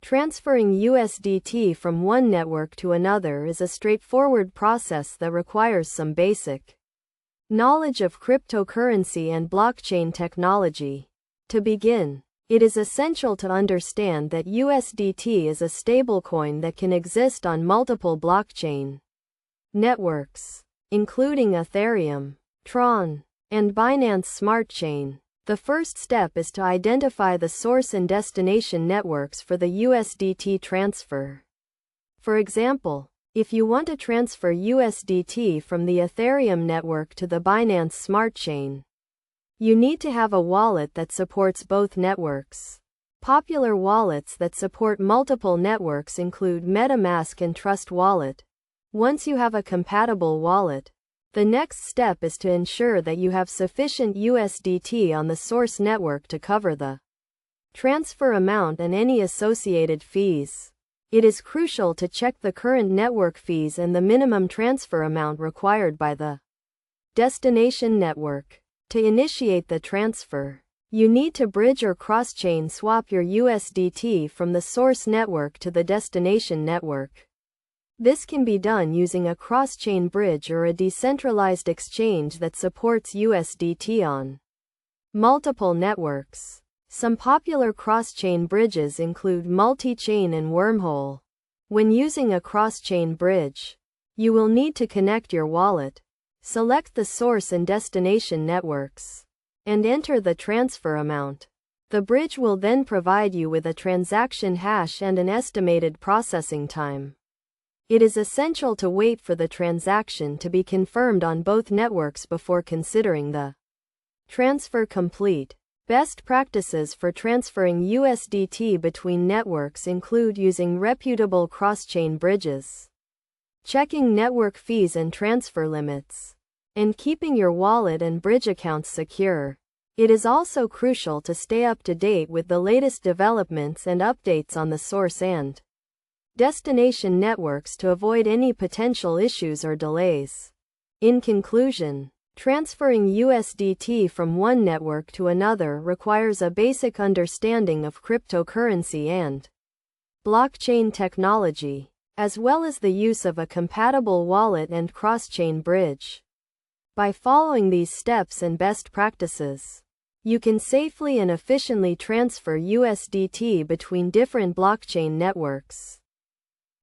Transferring USDT from one network to another is a straightforward process that requires some basic knowledge of cryptocurrency and blockchain technology. To begin, it is essential to understand that USDT is a stablecoin that can exist on multiple blockchain networks, including Ethereum, TRON, and Binance Smart Chain. The first step is to identify the source and destination networks for the USDT transfer. For example, if you want to transfer USDT from the Ethereum network to the Binance Smart Chain, you need to have a wallet that supports both networks. Popular wallets that support multiple networks include MetaMask and Trust Wallet. Once you have a compatible wallet, the next step is to ensure that you have sufficient USDT on the source network to cover the transfer amount and any associated fees. It is crucial to check the current network fees and the minimum transfer amount required by the destination network. To initiate the transfer, you need to bridge or cross-chain swap your USDT from the source network to the destination network. This can be done using a cross-chain bridge or a decentralized exchange that supports USDT on multiple networks. Some popular cross-chain bridges include multi-chain and wormhole. When using a cross-chain bridge, you will need to connect your wallet, select the source and destination networks, and enter the transfer amount. The bridge will then provide you with a transaction hash and an estimated processing time. It is essential to wait for the transaction to be confirmed on both networks before considering the transfer complete. Best practices for transferring USDT between networks include using reputable cross-chain bridges, checking network fees and transfer limits, and keeping your wallet and bridge accounts secure. It is also crucial to stay up to date with the latest developments and updates on the source and destination networks to avoid any potential issues or delays. In conclusion, transferring USDT from one network to another requires a basic understanding of cryptocurrency and blockchain technology, as well as the use of a compatible wallet and cross-chain bridge. By following these steps and best practices, you can safely and efficiently transfer USDT between different blockchain networks.